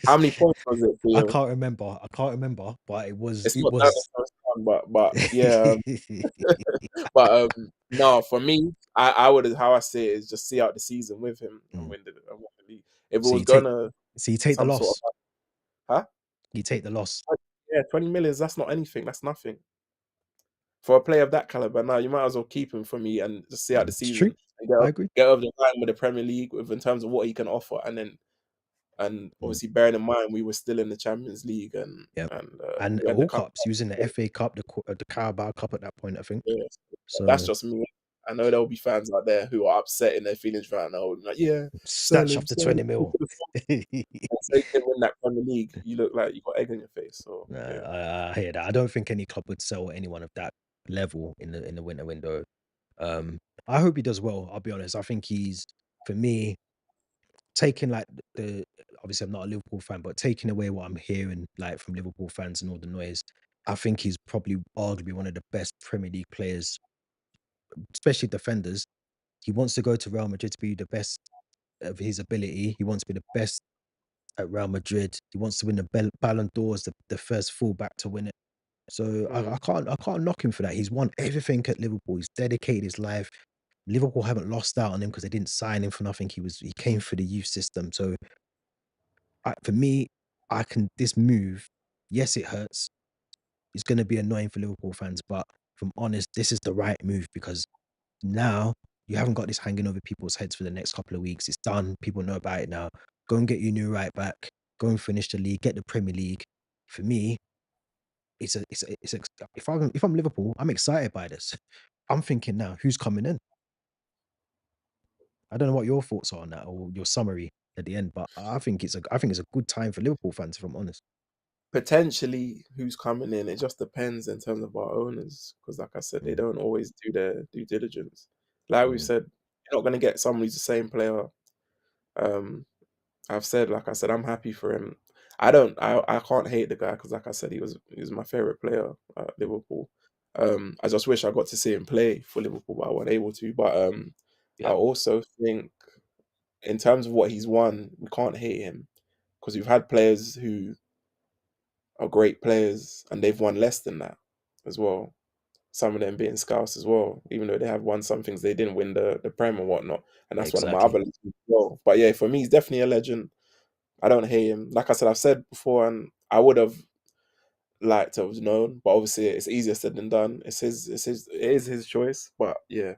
C: How many points was it for
A: I
C: you?
A: can't remember. I can't remember, but
C: It's
A: it
C: not done the
A: was
C: first time, but yeah. But no, for me, I would how I say it is just see out the season with him and
A: Mm.
C: win the league. If it
A: So
C: was
A: you take
C: gonna
A: the
C: some sort
A: loss.
C: of huh?
A: You take the loss.
C: Yeah, 20 million, that's not anything. That's nothing. For a player of that caliber, now you might as well keep him for me and just see out the
A: It's true.
C: season and
A: I agree.
C: get over the line with the Premier League in terms of what he can offer, and
A: Mm.
C: obviously bearing in mind we were still in the Champions League
A: Yeah.
C: and
A: And
C: we had the
A: all
C: cup.
A: cups. He was in the FA Cup, the Carabao Cup at that point, I think.
C: Yeah, that's
A: So
C: just me. I know there'll be fans out there who are upset in their feelings right now. Like, yeah,
A: snatch off the
C: sell
A: 20
C: him.
A: mil.
C: And so you didn't win that Premier League. You look like you got egg on your face. So
A: No,
C: yeah,
A: I hear that. I don't think any club would sell anyone of that level in the winter window. Um, I hope he does well. I'll be honest. I think he's, for me, taking like the obviously I'm not a Liverpool fan, but taking away what I'm hearing like from Liverpool fans and all the noise, I think he's probably arguably one of the best Premier League players, especially defenders. He wants to go to Real Madrid to be the best of his ability. He wants to be the best at Real Madrid. He wants to win the Ballon d'Ors, the first fullback to win it. So
C: mm,
A: I can't knock him for that. He's won everything at Liverpool. He's dedicated his life. Liverpool haven't lost out on him because they didn't sign him for nothing. He came through the youth system. So for me, I can this move. Yes, it hurts. It's going to be annoying for Liverpool fans, but if I'm honest, this is the right move because now you haven't got this hanging over people's heads for the next couple of weeks. It's done. People know about it now. Go and get your new right back. Go and finish the league. Get the Premier League. For me, if I'm Liverpool, I'm excited by this. I'm thinking now, who's coming in? I don't know what your thoughts are on that or your summary at the end, but I think it's a good time for Liverpool fans, if I'm honest.
C: potentially who's coming in. It just depends in terms of our owners, because like I said, they
A: Mm,
C: don't always do their due diligence. Like we
A: mm,
C: said, you're not going to get someone who's the same player. Um, I've said, like I said, I'm happy for him. I can't hate the guy because, like I said, he was my favorite player at Liverpool. I just wish I got to see him play for Liverpool, but I wasn't able to. But I
A: yeah,
C: also think, in terms of what he's won, we can't hate him because we've had players who are great players and they've won less than that as well. Some of them being scouts as well, even though they have won some things, they didn't win the Prem and whatnot. And that's one of my
A: exactly.
C: other legends as well. But yeah, for me, he's definitely a legend. I don't hate him. Like I said, I've said before, and I would have liked to have known, but obviously it's easier said than done. It is his choice. But yeah,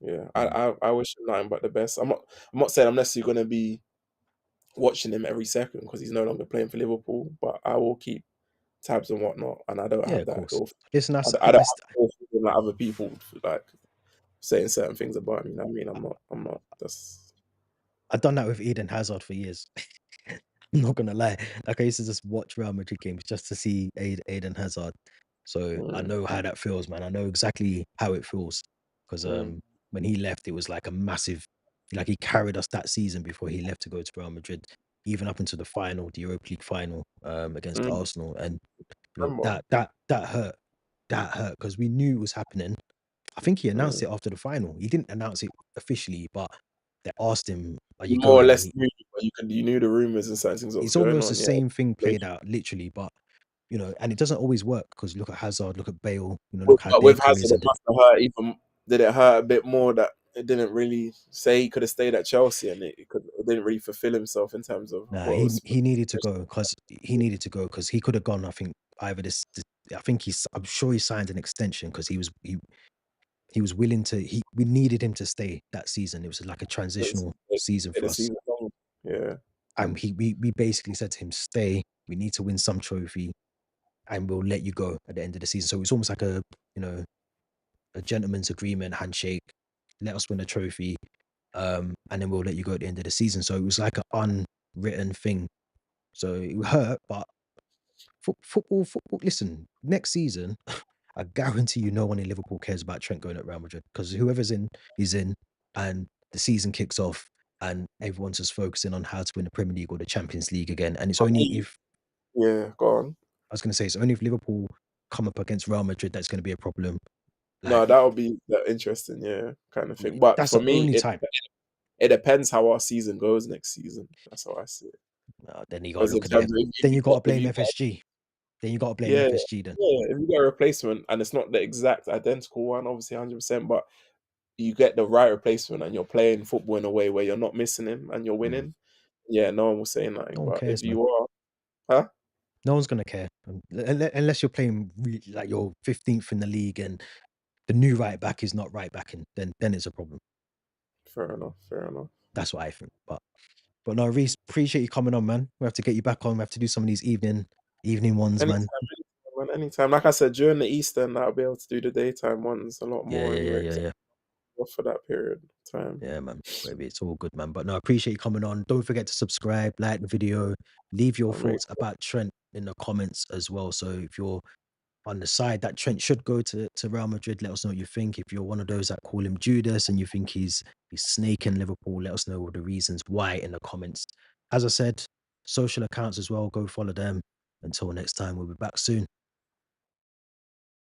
C: yeah.
A: Mm,
C: I wish him nothing but the best. I'm not saying I'm necessarily gonna be watching him every second because he's no longer playing for Liverpool, but I will keep tabs and whatnot, and I don't
A: yeah,
C: have
A: of
C: that
A: course.
C: ill.
A: Listen,
C: I don't have ill feeling like other people like saying certain things about me. You know what I mean? I'm not. That's
A: I've done that with Eden Hazard for years. I'm not gonna lie. Like I used to just watch Real Madrid games just to see Eden Hazard. So I
C: mm,
A: know how that feels, man. I know exactly how it feels. Because
C: mm,
A: when he left, it was like a massive like he carried us that season before he left to go to Real Madrid, even up into the final, the Europa League final, against
C: mm.
A: Arsenal. And
C: Remember?
A: that hurt. That hurt because we knew it was happening. I think he announced
C: Mm.
A: it after the final. He didn't announce it officially, but they asked him, "Are you
C: You more or
A: going?" And
C: less knew, but you knew the rumors and certain things that was
A: it's
C: going
A: almost the
C: on. Yeah,
A: same thing played out literally, but and it doesn't always work because look at Hazard, look at Bale, look how
C: but
A: their
C: with Hazard,
A: careers
C: it
A: ended.
C: must have hurt even. Did it hurt a bit more that it didn't really say he could have stayed at Chelsea and it didn't really fulfill himself in terms of
A: Nah,
C: what was.
A: he needed to go because he could have gone. I think either I think I'm sure he signed an extension because he was willing to. We needed him to stay that season. It was like a transitional season
C: Get
A: for
C: the
A: us,
C: season long. Yeah.
A: and we basically said to him, "Stay. We need to win some trophy, and we'll let you go at the end of the season." So it's almost like you know a gentleman's agreement handshake. Let us win a trophy, and then we'll let you go at the end of the season. So it was like an unwritten thing. So it hurt, but football. Listen, next season, I guarantee you, no one in Liverpool cares about Trent going at Real Madrid because whoever's in is in, and the season kicks off, and everyone's just focusing on how to win the Premier League or the Champions League again. And it's
C: For
A: only
C: me,
A: if
C: yeah, go on.
A: I was going to say it's only if Liverpool come up against Real Madrid that's going to be a problem.
C: No,
A: Like
C: that would be interesting, yeah, kind of thing. But
A: that's
C: for
A: the
C: me,
A: only time.
C: it depends how our season goes next season. That's how I see it.
A: Then you got to
C: Because in
A: look at them.
C: terms of
A: Then you got to
C: if
A: blame
C: you got
A: FSG. Then you got to blame
C: yeah,
A: FSG. Then
C: yeah, if you get a replacement and it's not the exact identical one, obviously 100%, but you get the right replacement and you're playing football in a way where you're not missing him and you're winning. Yeah, no one will say nothing.
A: no one
C: But if
A: cares, man.
C: you are, huh?
A: No one's gonna care unless you're playing like you're 15th in the league and the new right back is not right backing. Then it's a problem.
C: Fair enough. Fair enough.
A: That's what I think. But no, Reese, appreciate you coming on, man. We have to get you back on. We have to do some of these evening ones, man.
C: Man, anytime. Like I said, during the Easter, I'll be able to do the daytime ones a lot more anyway.
A: Yeah.
C: For that period of time.
A: Yeah, man. Maybe it's all good, man. But no, I appreciate you coming on. Don't forget to subscribe, like the video, leave your thoughts about Trent in the comments as well. So if you're on the side that Trent should go to Real Madrid, let us know what you think. If you're one of those that call him Judas and you think he's snaking Liverpool, let us know the reasons why in the comments. As I said, social accounts as well, go follow them. Until next time, we'll be back soon.